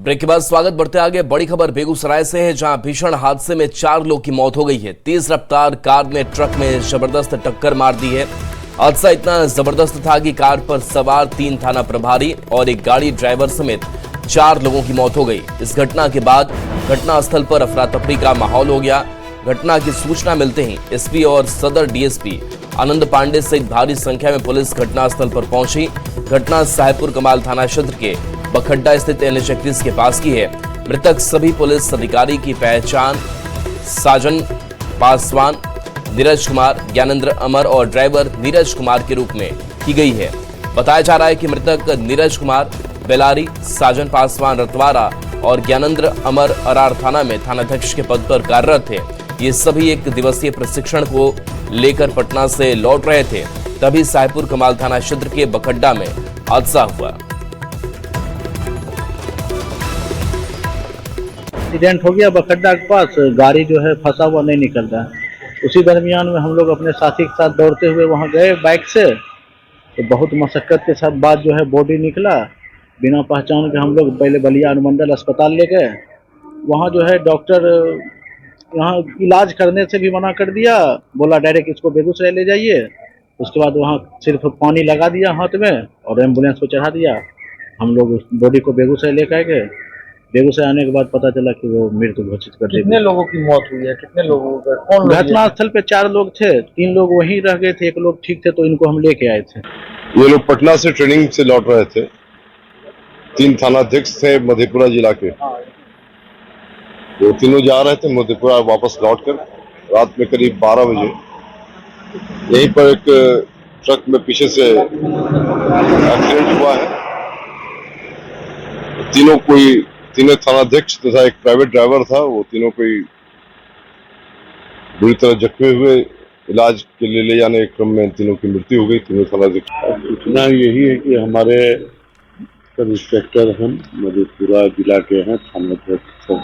Break के बाद स्वागत। बढ़ते आगे, बड़ी खबर बेगूसराय से है, जहां भीषण हादसे में 4 लोग की मौत हो गई है। तेज रफ्तार कार ने ट्रक में जबरदस्त टक्कर मार दी है। हादसा इतना जबरदस्त था कि कार पर सवार 3 थाना प्रभारी और एक गाड़ी ड्राइवर समेत 4 लोगों की मौत हो गई। इस घटना के बाद घटनास्थल पर अफरा तफरी का माहौल हो गया। घटना की सूचना मिलते ही एसपी और सदर डीएसपी आनंद पांडे सहित भारी संख्या में पुलिस घटनास्थल पर पहुंची। घटना साहेबपुर कमाल थाना क्षेत्र के बखड्डा स्थित NH31 के पास की है। मृतक सभी पुलिस अधिकारी की पहचान साजन पासवान, नीरज कुमार, ज्ञानेंद्र अमर और ड्राइवर नीरज कुमार के रूप में की गई है। बताया जा रहा है कि मृतक नीरज कुमार बेलारी, साजन पासवान रतवारा और ज्ञानेंद्र अमर अरार थाना में थानाध्यक्ष के पद पर कार्यरत थे। ये सभी 1 दिवसीय प्रशिक्षण को लेकर पटना से लौट रहे थे, तभी साहेबपुर कमाल थाना क्षेत्र के बखड्डा में हादसा हुआ। एक्सीडेंट हो गया बखड्डा के पास, गाड़ी जो है फंसा हुआ नहीं निकल रहा है। उसी दरमियान में हम लोग अपने साथी के साथ दौड़ते हुए वहां गए बाइक से, तो बहुत मशक्कत के साथ बाद जो है बॉडी निकला। बिना पहचान के हम लोग पहले बलिया अनुमंडल अस्पताल ले गए। वहाँ जो है डॉक्टर यहाँ इलाज करने से भी मना कर दिया, बोला डायरेक्ट इसको बेगूसराय ले जाइए। उसके बाद वहाँ सिर्फ पानी लगा दिया हाथ में और एम्बुलेंस को चढ़ा दिया। हम लोग बॉडी को बेगूसराय लेकर गए। बेगूसराय आने के बाद पता चला कि वो मृत्यु घोषित कर दी। कितने लोगों की मौत हुई है? कितने लोगों का? कौन? घटनास्थल पे 4 लोग थे, 3 लोग वहीं रह गए थे, 1 लोग ठीक थे तो इनको हम लेके आए थे। ये लोग पटना से ट्रेनिंग से लौट रहे थे। 3 थानाध्यक्ष थे मधेपुरा जिला के। वो तीनों जा रहे थे मधेपुरा वापस लौटकर रात में करीब 12 बजे यहीं पर एक ट्रक में पीछे से एक्सीडेंट हुआ है। तीनों थानाध्यक्ष तथा एक प्राइवेट ड्राइवर था, वो तीनों कोई बुरी तरह जख्मी हुए। इलाज के लिए ले जाने के क्रम में तीनों की मृत्यु हो गई। तीनों थानाध्यक्ष। सूचना यही है कि हमारे सब इंस्पेक्टर हम मधेपुरा जिला के हैं, थानाध्यक्ष सब,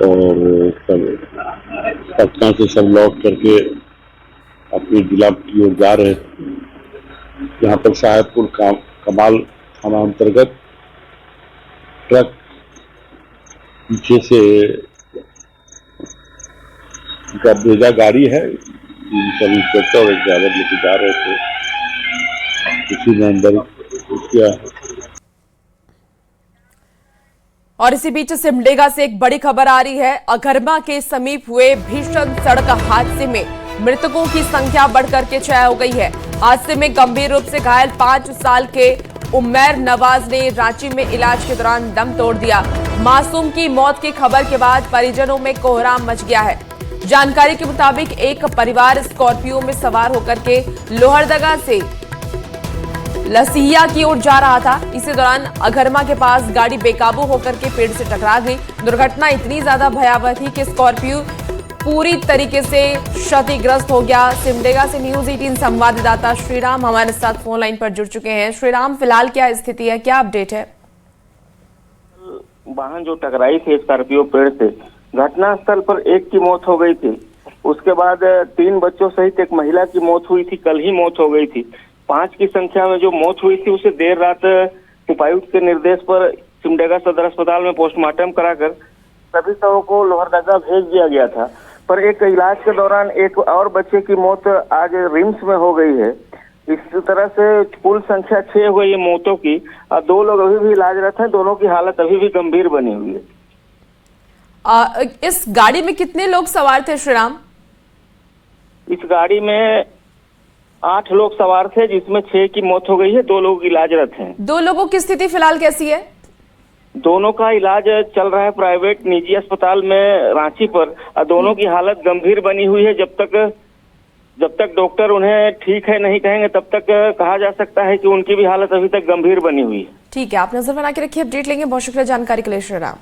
और सब पटना से सब लौट करके अपने जिला की ओर जा रहे थे। यहाँ पर साहेबपुर कमाल थाना अंतर्गत ट्रक पीछे से उनका भेजा गाड़ी है, सब इंस्पेक्टर और एक ड्राइवर लेके जा रहे थे, उसी में अंदर किया। और इसी बीच सिमडेगा से एक बड़ी खबर आ रही है। अघरमा के समीप हुए भीषण सड़क हादसे में मृतकों की संख्या बढ़कर के 6 हो गई है। हादसे में गंभीर रूप से घायल 5 साल के उमैर नवाज ने रांची में इलाज के दौरान दम तोड़ दिया। मासूम की मौत की खबर के बाद परिजनों में कोहराम मच गया है। जानकारी के मुताबिक एक परिवार स्कॉर्पियो में सवार होकर के लोहरदगा से लसिया की ओर जा रहा था। इसी दौरान अघरमा के पास गाड़ी बेकाबू होकर के पेड़ से टकरा गई। दुर्घटना इतनी ज्यादा भयावह थी कि स्कॉर्पियो पूरी तरीके से क्षतिग्रस्त हो गया। सिमडेगा से न्यूज 18 संवाददाता श्रीराम हमारे साथ फोन लाइन पर जुड़ चुके हैं। श्रीराम, फिलहाल क्या स्थिति है, क्या अपडेट है? वाहन जो टकराई थी स्कॉर्पियो पेड़ से, घटनास्थल पर 1 की मौत हो गई थी। उसके बाद 3 बच्चों सहित एक महिला की मौत हुई थी, कल ही मौत हो गई थी। 5 की संख्या में जो मौत हुई थी उसे देर रात उपायुक्त के निर्देश पर सिमडेगा सदर अस्पताल में पोस्टमार्टम कराकर सभी शवों को लोहरदगा भेज दिया गया था। पर एक इलाज के दौरान एक और बच्चे की मौत आज रिम्स में हो गई है। इस तरह से कुल संख्या 6 हुई है मौतों की। 2 लोग अभी भी इलाजरत हैं, दोनों की हालत अभी भी गंभीर बनी हुई है। इस गाड़ी में कितने लोग सवार थे श्रीराम? इस गाड़ी में 8 लोग सवार थे, जिसमें 6 की मौत हो गई है, 2 लोग इलाजरत हैं। 2 लोगों की स्थिति फिलहाल कैसी है? दोनों का इलाज चल रहा है प्राइवेट निजी अस्पताल में रांची पर। दोनों की हालत गंभीर बनी हुई है। जब तक डॉक्टर उन्हें ठीक है नहीं कहेंगे तब तक कहा जा सकता है कि उनकी भी हालत अभी तक गंभीर बनी हुई है। ठीक है, आप नजर बना के रखिए, अपडेट लेंगे। बहुत शुक्रिया जानकारी के लिए श्रीराम।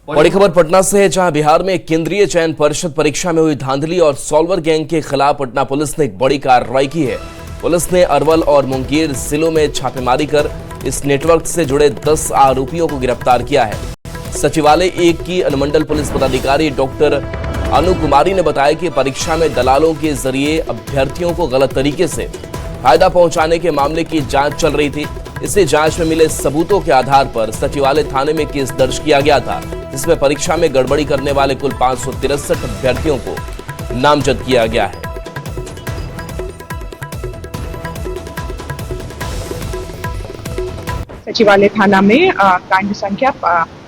बड़ी खबर पटना से है, जहां बिहार में केंद्रीय चयन परिषद परीक्षा में हुई धांधली और सॉल्वर गैंग के खिलाफ पटना पुलिस ने एक बड़ी कार्रवाई की है। पुलिस ने अरवल और मुंगेर जिलों में छापेमारी कर इस नेटवर्क से जुड़े 10 आरोपियों को गिरफ्तार किया है। सचिवालय 1 की अनुमंडल पुलिस पदाधिकारी डॉक्टर अनु कुमारी ने बताया कि परीक्षा में दलालों के जरिए अभ्यर्थियों को गलत तरीके से फायदा पहुंचाने के मामले की जांच चल रही थी। इसलिए जांच में मिले सबूतों के आधार पर सचिवालय थाने में केस दर्ज किया गया था, जिसमें परीक्षा में गड़बड़ी करने वाले कुल 563 अभ्यर्थियों को नामजद किया गया है। सचिवालय थाना में कांड संख्या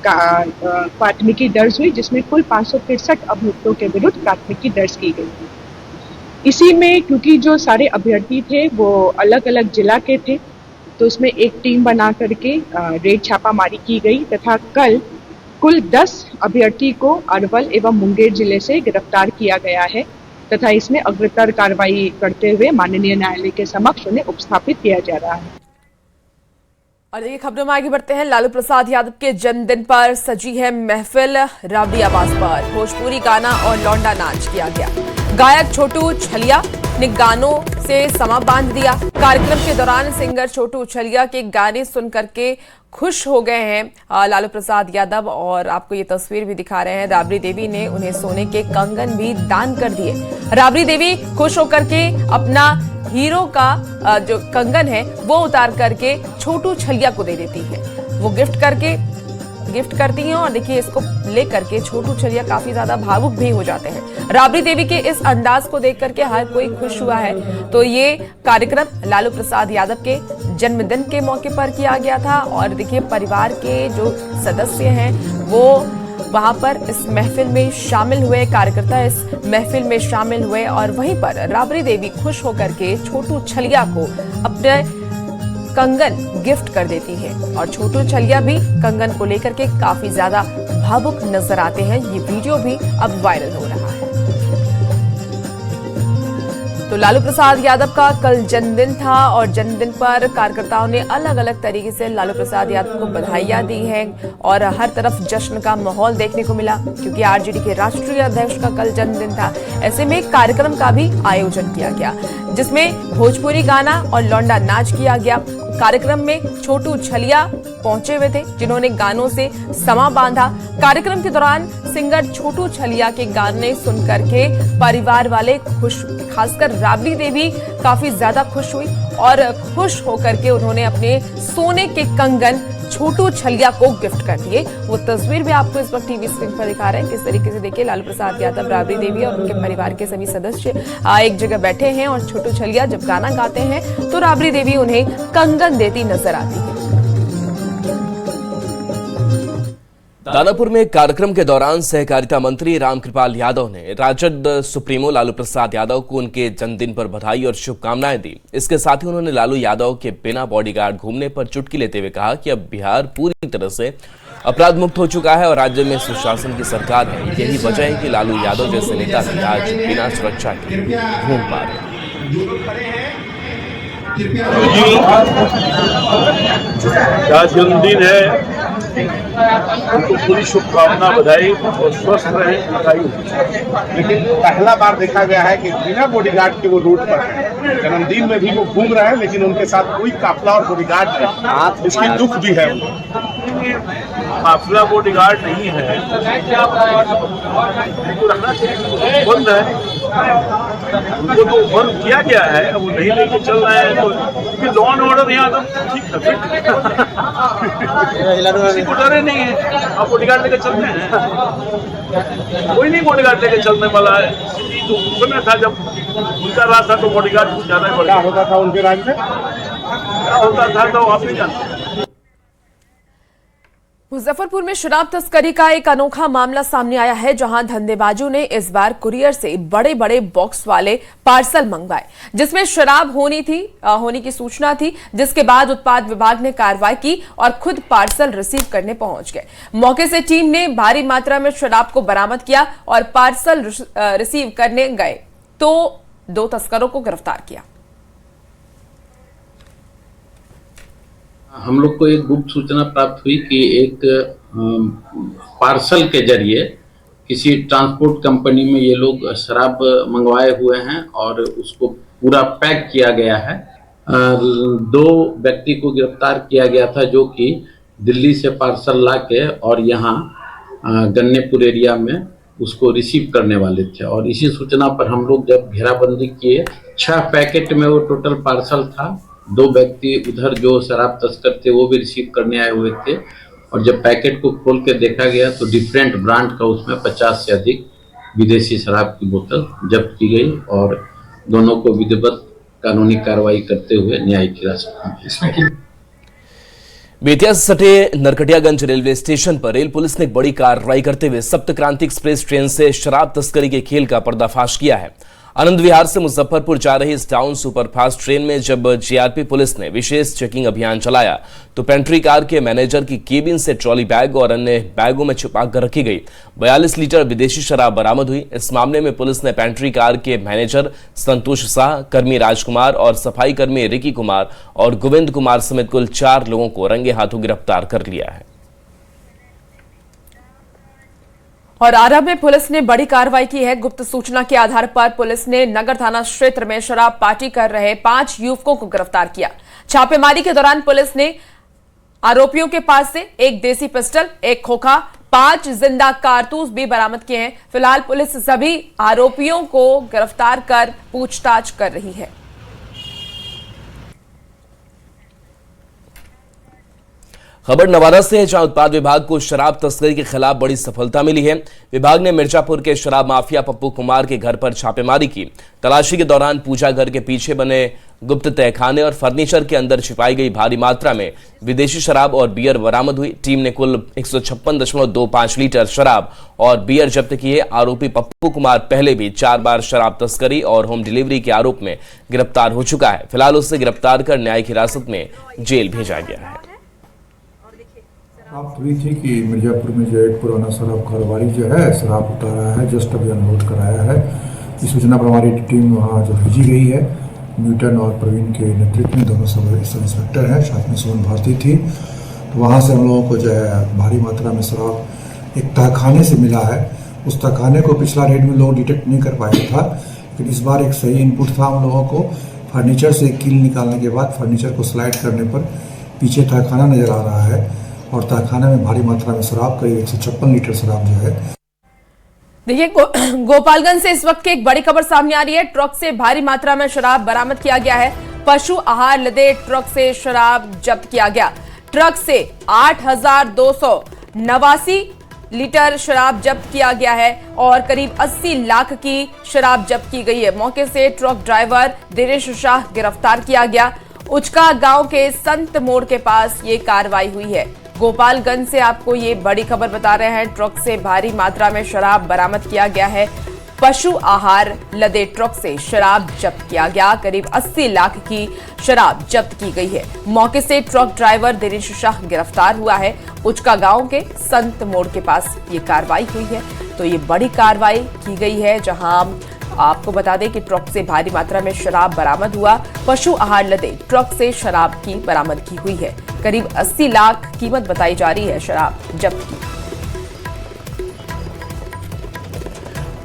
प्राथमिकी दर्ज हुई, जिसमें कुल 563 अभ्यर्थियों के विरुद्ध प्राथमिकी दर्ज की गई थी। इसी में क्योंकि जो सारे अभ्यर्थी थे वो अलग अलग जिला के थे, तो उसमें एक टीम बना करके रेड छापामारी की गई तथा कल कुल 10 अभ्यर्थी को अरवल एवं मुंगेर जिले से गिरफ्तार किया गया है तथा इसमें अग्रतर कार्रवाई करते हुए माननीय न्यायालय के समक्ष उन्हें उपस्थापित किया जा रहा है। और देखिए खबरों में आगे बढ़ते हैं। लालू प्रसाद यादव के जन्मदिन पर सजी है महफिल। राबड़ी आवाज पर भोजपुरी गाना और लौंडा नाच किया गया। गायक छोटू छलिया ने गानों से समा बांध दिया। कार्यक्रम के दौरान सिंगर छोटू छलिया के गाने सुन करके खुश हो गए हैं लालू प्रसाद यादव, और आपको ये तस्वीर भी दिखा रहे हैं। राबड़ी देवी ने उन्हें सोने के कंगन भी दान कर दिए। राबड़ी देवी खुश होकर के अपना हीरो का जो कंगन है वो उतार करके छोटू छलिया को दे देती है। वो गिफ्ट करती हैं और देखिए इसको लेकर के छोटू छलिया काफी ज्यादा भावुक भी हो जाते हैं। राबड़ी देवी के इस अंदाज को देख करके हर कोई खुश हुआ है। तो ये कार्यक्रम लालू प्रसाद यादव के जन्मदिन के मौके पर किया गया था और देखिए परिवार के जो सदस्य हैं वो वहां पर इस महफिल में शामिल हुए, कार्यकर्ता इस महफिल में शामिल हुए और वहीं पर राबड़ी देवी खुश होकर के छोटू छलिया को अपने कंगन गिफ्ट कर देती है और छोटू छलिया भी कंगन को लेकर के काफी ज्यादा भावुक नजर आते हैं। ये वीडियो भी अब वायरल हो रहा है। तो लालू प्रसाद यादव का कल जन्मदिन था और जन्मदिन पर कार्यकर्ताओं ने अलग अलग तरीके से लालू प्रसाद यादव को बधाइयां दी हैं और हर तरफ जश्न का माहौल देखने को मिला, क्योंकि आरजेडी के राष्ट्रीय अध्यक्ष का कल जन्मदिन था। ऐसे में कार्यक्रम का भी आयोजन किया गया, जिसमें भोजपुरी गाना और लौंडा नाच किया गया। कार्यक्रम में छोटू छलिया पहुंचे हुए थे, जिन्होंने गानों से समा बांधा। कार्यक्रम के दौरान सिंगर छोटू छलिया के गाने सुनकर के परिवार वाले खुश, खासकर राबड़ी देवी काफी ज्यादा खुश हुई और खुश होकर के उन्होंने अपने सोने के कंगन छोटू छलिया को गिफ्ट कर दिए। वो तस्वीर भी आपको इस वक्त टीवी स्क्रीन पर दिखा रहे हैं। किस तरीके से देखिए लालू प्रसाद यादव, राबड़ी देवी और उनके परिवार के सभी सदस्य एक जगह बैठे हैं और छोटू छलिया जब गाना गाते हैं तो राबड़ी देवी उन्हें कंगन देती नजर आती है। दानापुर में कार्यक्रम के दौरान सहकारिता मंत्री रामकृपाल यादव ने राजद सुप्रीमो लालू प्रसाद यादव को उनके जन्मदिन पर बधाई और शुभकामनाएं दी। इसके साथ ही उन्होंने लालू यादव के बिना बॉडीगार्ड घूमने पर चुटकी लेते हुए कहा कि अब बिहार पूरी तरह से अपराध मुक्त हो चुका है और राज्य में सुशासन की सरकार है। यही वजह है कि लालू यादव जैसे नेता भी आज बिना सुरक्षा के घूम पा रहे हैं। जन्मदिन है, उनको पूरी शुभकामना, बधाई और स्वस्थ रहे, लेकिन पहला बार देखा गया है कि बिना बॉडीगार्ड के वो रूट पर है। जन्मदिन में भी वो घूम रहे हैं लेकिन उनके साथ कोई काफिला और बॉडीगार्ड नहीं। इसकी दुख भी है। काफिला बॉडीगार्ड नहीं है तो रखना चाहिए, बंद है, उनको तो बंद किया गया है, वो नहीं लेके चल रहे हैं तो लॉ एंड ऑर्डर यहाँ तो ठीक है, किसी को डरे नहीं है। आप बॉडीगार्ड लेके चल रहे हैं, कोई नहीं बॉडीगार्ड लेके चलने वाला है। तो बना था जब उनका राज था तो बॉडीगार्ड कुछ ज्यादा ही बढ़िया होता था उनके राज में, क्या होता था तो आप नहीं जानते। मुजफ्फरपुर में शराब तस्करी का एक अनोखा मामला सामने आया है, जहां धंधेबाजों ने इस बार कुरियर से बड़े बड़े बॉक्स वाले पार्सल मंगवाए, जिसमें शराब होने की सूचना थी। जिसके बाद उत्पाद विभाग ने कार्रवाई की और खुद पार्सल रिसीव करने पहुंच गए। मौके से टीम ने भारी मात्रा में शराब को बरामद किया और पार्सल रिसीव करने गए तो 2 तस्करों को गिरफ्तार किया। हम लोग को एक गुप्त सूचना प्राप्त हुई कि एक पार्सल के जरिए किसी ट्रांसपोर्ट कंपनी में ये लोग शराब मंगवाए हुए हैं और उसको पूरा पैक किया गया है। 2 व्यक्ति को गिरफ्तार किया गया था जो कि दिल्ली से पार्सल लाके और यहाँ गन्नेपुर एरिया में उसको रिसीव करने वाले थे। और इसी सूचना पर हम लोग जब घेराबंदी किए, 6 पैकेट में वो टोटल पार्सल था 2 व्यक्ति उधर जो शराब तस्कर थे वो भी रिसीव करने आए हुए थे, और जब पैकेट को खोल के देखा गया तो डिफरेंट ब्रांड का उसमें 50 से अधिक विदेशी शराब की बोतल जब्त की गई, और दोनों को विधिवत कानूनी कार्रवाई करते हुए न्यायिक हिरासत में। बेतिया से सटे नरकटियागंज रेलवे स्टेशन पर रेल पुलिस ने एक बड़ी कार्रवाई करते हुए सप्त क्रांति एक्सप्रेस ट्रेन से शराब तस्करी के खेल का पर्दाफाश किया है। आनंद विहार से मुजफ्फरपुर जा रही इस टाउन सुपरफास्ट ट्रेन में जब जीआरपी पुलिस ने विशेष चेकिंग अभियान चलाया तो पेंट्री कार के मैनेजर की केबिन से ट्रॉली बैग और अन्य बैगों में छुपा कर रखी गई 42 लीटर विदेशी शराब बरामद हुई। इस मामले में पुलिस ने पेंट्री कार के मैनेजर संतोष शाह, कर्मी राजकुमार और सफाई कर्मी रिकी कुमार और गोविंद कुमार समेत कुल 4 लोगों को रंगे हाथों गिरफ्तार कर लिया है। और आरा में पुलिस ने बड़ी कार्रवाई की है। गुप्त सूचना के आधार पर पुलिस ने नगर थाना क्षेत्र में शराब पार्टी कर रहे 5 युवकों को गिरफ्तार किया। छापेमारी के दौरान पुलिस ने आरोपियों के पास से एक देसी पिस्टल, एक खोखा, 5 जिंदा कारतूस भी बरामद किए हैं। फिलहाल पुलिस सभी आरोपियों को गिरफ्तार कर पूछताछ कर रही है। खबर नवादा से है, जहां उत्पाद विभाग को शराब तस्करी के खिलाफ बड़ी सफलता मिली है। विभाग ने मिर्जापुर के शराब माफिया पप्पू कुमार के घर पर छापेमारी की। तलाशी के दौरान पूजा घर के पीछे बने गुप्त तहखाने और फर्नीचर के अंदर छिपाई गई भारी मात्रा में विदेशी शराब और बियर बरामद हुई। टीम ने कुल 156.25 लीटर शराब और बियर जब्त किए। आरोपी पप्पू कुमार पहले भी 4 बार शराब तस्करी और होम डिलीवरी के आरोप में गिरफ्तार हो चुका है। फिलहाल उसे गिरफ्तार कर न्यायिक हिरासत में जेल भेजा गया है। प्राप्त हुई थी कि मिर्जापुर में जो एक पुराना शराब कारोबारी जो है शराब उतारा है, जस्ट अभी अनलोड कराया है। इस सूचना पर हमारी टीम वहाँ जो भेजी गई है, न्यूटन और प्रवीण के नेतृत्व में, दोनों सब इंस्पेक्टर हैं, साथ में सोन भारती थी। तो वहाँ से हम लोगों को जो है भारी मात्रा में शराब एक तहखाने से मिला है। उस तहखाने को पिछला रेड में लोग डिटेक्ट नहीं कर पाया था, लेकिन इस बार एक सही इनपुट था हम लोगों को। फर्नीचर से कील निकालने के बाद फर्नीचर को स्लाइड करने पर पीछे तहखाना नजर आ रहा है और तहखाने में भारी मात्रा में शराब, करीब 156 लीटर शराब जो है। देखिए, गोपालगंज से इस वक्त की एक बड़ी खबर सामने आ रही है। ट्रक से भारी मात्रा में शराब बरामद किया गया है। पशु आहार लदे ट्रक से शराब जब्त किया गया। ट्रक से 8,289 लीटर शराब जब्त किया गया है और करीब 80 लाख की शराब जब्त की गई है। मौके से ट्रक ड्राइवर दिनेश शाह गिरफ्तार किया गया। उचका गांव के संत मोड़ के पास ये कार्रवाई हुई है। गोपालगंज से आपको ये बड़ी खबर बता रहे हैं। ट्रक से भारी मात्रा में शराब बरामद किया गया है। पशु आहार लदे ट्रक से शराब जब्त किया गया। करीब 80 लाख की शराब जब्त की गई है। मौके से ट्रक ड्राइवर दिनेश शाह गिरफ्तार हुआ है। उचका गांव के संत मोड़ के पास ये कार्रवाई हुई है। तो ये बड़ी कार्रवाई की गई है, जहां आपको बता दें कि ट्रक से भारी मात्रा में शराब बरामद हुआ। पशु आहार लदे ट्रक से शराब की बरामदगी हुई है। करीब 80 लाख कीमत बताई जा रही है शराब जब्त की।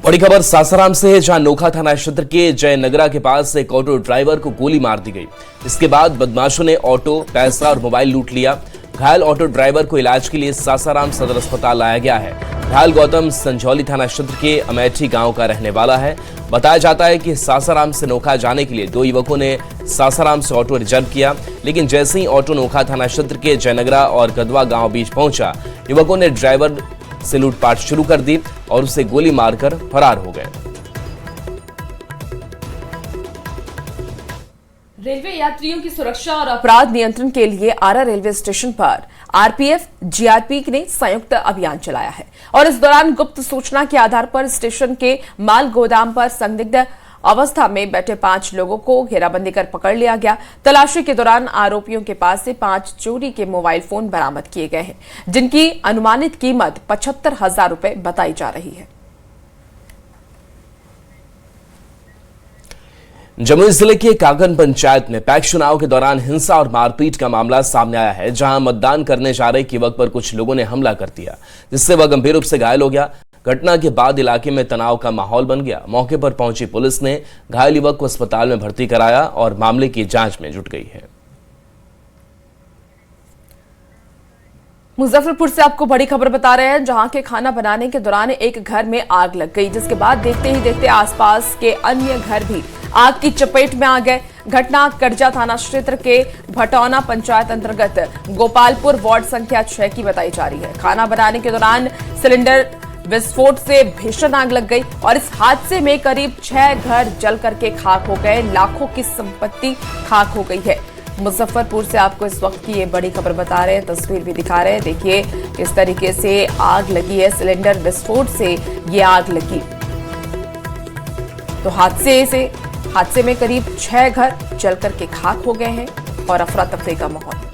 बड़ी खबर सासाराम से है, जहां नोखा थाना क्षेत्र के जयनगरा के पास एक ऑटो ड्राइवर को गोली मार दी गई। इसके बाद बदमाशों ने ऑटो, पैसा और मोबाइल लूट लिया। घायल ऑटो ड्राइवर को इलाज के लिए सासाराम सदर अस्पताल लाया गया है। घायल गौतम संझौली थाना क्षेत्र के अमेठी गांव का रहने वाला है। बताया जाता है कि सासाराम से नोखा जाने के लिए 2 युवकों ने सासाराम से ऑटो रिजर्व किया, लेकिन जैसे ही ऑटो नोखा थाना क्षेत्र के जयनगरा और गदवा गांव बीच पहुंचा, युवकों ने ड्राइवर से लूटपाट शुरू कर दी और उसे गोली मारकर फरार हो गए। रेलवे यात्रियों की सुरक्षा और अपराध नियंत्रण के लिए आरा रेलवे स्टेशन पर आरपीएफ, जीआरपी ने संयुक्त अभियान चलाया है और इस दौरान गुप्त सूचना के आधार पर स्टेशन के माल गोदाम पर संदिग्ध अवस्था में बैठे 5 लोगों को घेराबंदी कर पकड़ लिया गया। तलाशी के दौरान आरोपियों के पास से 5 चोरी के मोबाइल फोन बरामद किए गए हैं, जिनकी अनुमानित कीमत 75,000 रुपए बताई जा रही है। जमुई जिले के काकन पंचायत में पैक्स चुनाव के दौरान हिंसा और मारपीट का मामला सामने आया है, जहां मतदान करने जा रहे युवक पर कुछ लोगों ने हमला कर दिया, जिससे वह गंभीर रूप से घायल हो गया। घटना के बाद इलाके में तनाव का माहौल बन गया। मौके पर पहुंची पुलिस ने घायल युवक को अस्पताल में भर्ती कराया और मामले की जांच में जुट गई है। मुजफ्फरपुर से आपको बड़ी खबर बता रहे हैं, जहां के खाना बनाने के दौरान एक घर में आग लग गई, जिसके बाद देखते ही देखते आसपास के अन्य घर भी आग की चपेट में आ गए। घटना करजा थाना क्षेत्र के भटौना पंचायत अंतर्गत गोपालपुर वार्ड संख्या 6 की बताई जा रही है। खाना बनाने के दौरान सिलेंडर विस्फोट से भीषण आग लग गई और इस हादसे में करीब 6 घर जल करके खाक हो गए। लाखों की संपत्ति खाक हो गई है। मुजफ्फरपुर से आपको इस वक्त की ये बड़ी खबर बता रहे हैं, तस्वीर भी दिखा रहे हैं। देखिए किस तरीके से आग लगी है, सिलेंडर विस्फोट से ये आग लगी। तो हादसे में करीब 6 घर जल करके खाक हो गए हैं और अफरा तफरी का माहौल।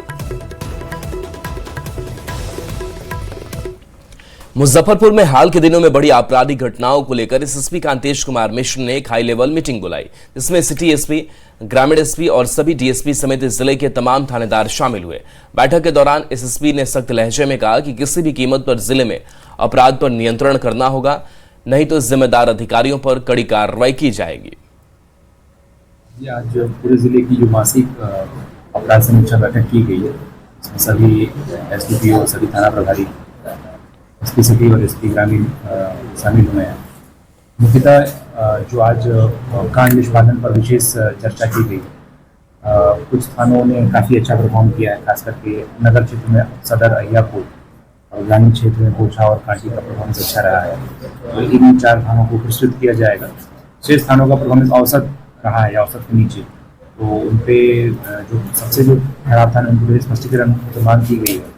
मुजफ्फरपुर में हाल के दिनों में बड़ी आपराधिक घटनाओं को लेकर एसएसपी कांतेश कुमार मिश्र ने एक हाई लेवल मीटिंग बुलाई, जिसमें सिटी एसपी, ग्रामीण एसपी और सभी डीएसपी समेत जिले के तमाम थानेदार शामिल हुए। बैठक के दौरान एसएसपी ने सख्त लहजे में कहा कि किसी भी कीमत पर जिले में अपराध पर नियंत्रण करना होगा, नहीं तो जिम्मेदार अधिकारियों पर कड़ी कार्रवाई की जाएगी। आज पूरे जिले की जो मासिक अपराध समीक्षा बैठक की गई है, इसमें सभी एसडीपीओ, सभी थाना प्रभारी, एसपी सिटी और एसपी ग्रामीण शामिल हुए हैं। मुख्यतः जो आज कांड निष्पादन पर विशेष चर्चा की गई। कुछ थानों ने काफ़ी अच्छा परफॉर्म किया है, खास करके नगर क्षेत्र में सदर, अहियापुर और ग्रामीण क्षेत्र में पोछा और कांटी का परफॉर्मेंस अच्छा रहा है। तो इन 4 थानों को प्रस्तुत किया जाएगा। शेष थानों का परफॉर्मेंस औसत रहा है या औसत के नीचे, तो उन पे जो सबसे खराब थाने उनके स्पष्टीकरण मांग की गई है।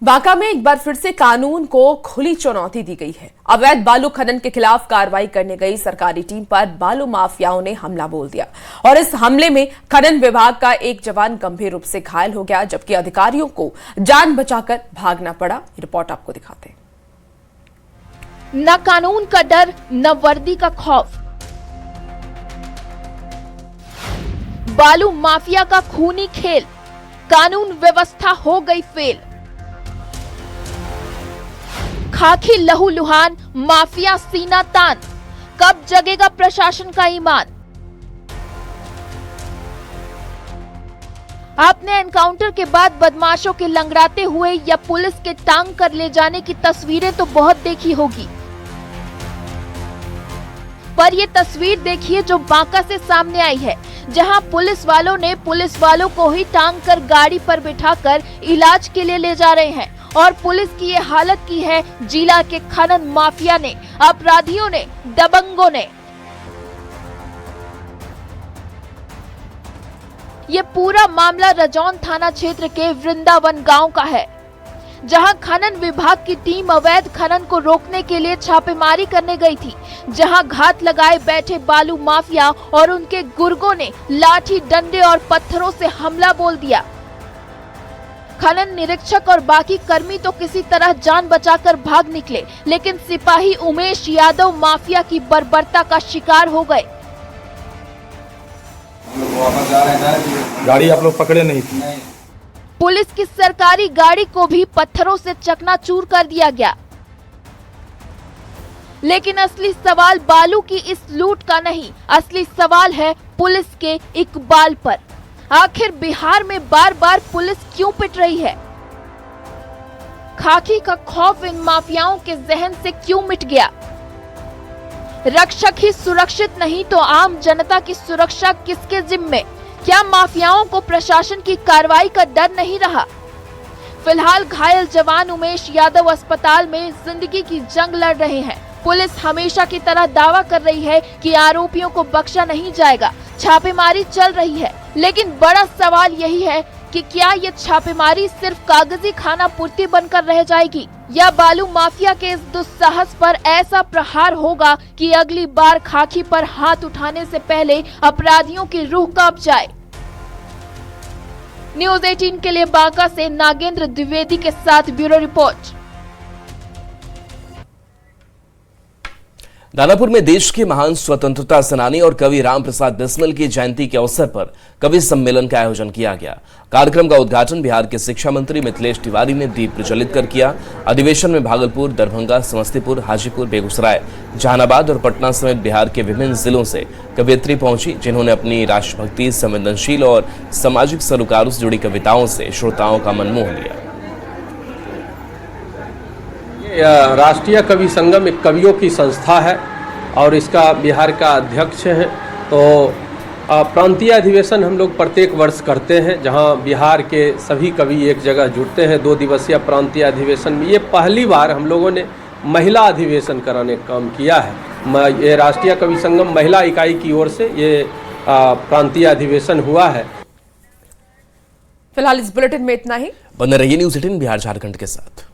बांका में एक बार फिर से कानून को खुली चुनौती दी गई है। अवैध बालू खनन के खिलाफ कार्रवाई करने गई सरकारी टीम पर बालू माफियाओं ने हमला बोल दिया और इस हमले में खनन विभाग का एक जवान गंभीर रूप से घायल हो गया, जबकि अधिकारियों को जान बचाकर भागना पड़ा। रिपोर्ट आपको दिखाते हैं। न कानून का डर, न वर्दी का खौफ, बालू माफिया का खूनी खेल, कानून व्यवस्था हो गई फेल। खाकी लहूलुहान, माफिया सीना तान, कब जगेगा प्रशासन का ईमान। आपने एनकाउंटर के बाद बदमाशों के लंगड़ाते हुए या पुलिस के टांग कर ले जाने की तस्वीरें तो बहुत देखी होगी, पर ये तस्वीर देखिए जो बांका से सामने आई है, जहां पुलिस वालों ने पुलिस वालों को ही टांग कर गाड़ी पर बिठाकर इलाज के लिए ले जा रहे हैं और पुलिस की ये हालत की है जिला के खनन माफिया ने, अपराधियों ने, दबंगों ने। ये पूरा मामला रजौन थाना क्षेत्र के वृंदावन गांव का है, जहां खनन विभाग की टीम अवैध खनन को रोकने के लिए छापेमारी करने गई थी, जहां घात लगाए बैठे बालू माफिया और उनके गुर्गों ने लाठी, डंडे और पत्थरों से हमला बोल दिया। खनन निरीक्षक और बाकी कर्मी तो किसी तरह जान बचाकर भाग निकले, लेकिन सिपाही उमेश यादव माफिया की बर्बरता का शिकार हो गए। गाड़ी आप लोग पकड़े नहीं थी। पुलिस की सरकारी गाड़ी को भी पत्थरों से चकनाचूर कर दिया गया। लेकिन असली सवाल बालू की इस लूट का नहीं, असली सवाल है पुलिस के इकबाल पर। आखिर बिहार में बार बार पुलिस क्यों पिट रही है? खाकी का खौफ इन माफियाओं के जहन से क्यों मिट गया? रक्षक ही सुरक्षित नहीं तो आम जनता की सुरक्षा किसके जिम्मे? क्या माफियाओं को प्रशासन की कार्रवाई का डर नहीं रहा? फिलहाल घायल जवान उमेश यादव अस्पताल में जिंदगी की जंग लड़ रहे हैं। पुलिस हमेशा की तरह दावा कर रही है कि आरोपियों को बख्शा नहीं जाएगा, छापेमारी चल रही है। लेकिन बड़ा सवाल यही है कि क्या ये छापेमारी सिर्फ कागजी खाना पूर्ति बनकर रह जाएगी, या बालू माफिया के इस दुस्साहस पर ऐसा प्रहार होगा कि अगली बार खाकी पर हाथ उठाने से पहले अपराधियों की रूह कांप जाए। न्यूज़ 18 के लिए बांका से नागेंद्र द्विवेदी के साथ ब्यूरो रिपोर्ट। दानापुर में देश के महान स्वतंत्रता सेनानी और कवि राम प्रसाद बिस्मिल की जयंती के अवसर पर कवि सम्मेलन का आयोजन किया गया। कार्यक्रम का उद्घाटन बिहार के शिक्षा मंत्री मिथिलेश तिवारी ने दीप प्रज्वलित कर किया। अधिवेशन में भागलपुर, दरभंगा, समस्तीपुर, हाजीपुर, बेगूसराय, जहानाबाद और पटना समेत बिहार के विभिन्न जिलों से कवयित्री पहुंची, जिन्होंने अपनी राष्ट्रभक्ति, संवेदनशील और सामाजिक सरोकारों से जुड़ी कविताओं से श्रोताओं का मन मोह लिया। राष्ट्रीय कवि संगम एक कवियों की संस्था है और इसका बिहार का अध्यक्ष है। तो प्रांतीय अधिवेशन हम लोग प्रत्येक वर्ष करते हैं, जहां बिहार के सभी कवि एक जगह जुटते हैं 2 दिवसीय प्रांतीय अधिवेशन में। ये पहली बार हम लोगों ने महिला अधिवेशन कराने का काम किया है। ये राष्ट्रीय कवि संगम महिला इकाई की ओर से ये प्रांतीय अधिवेशन हुआ है। फिलहाल इस बुलेटिन में इतना ही। बने रहिए न्यूज़ 18 बिहार झारखंड के साथ।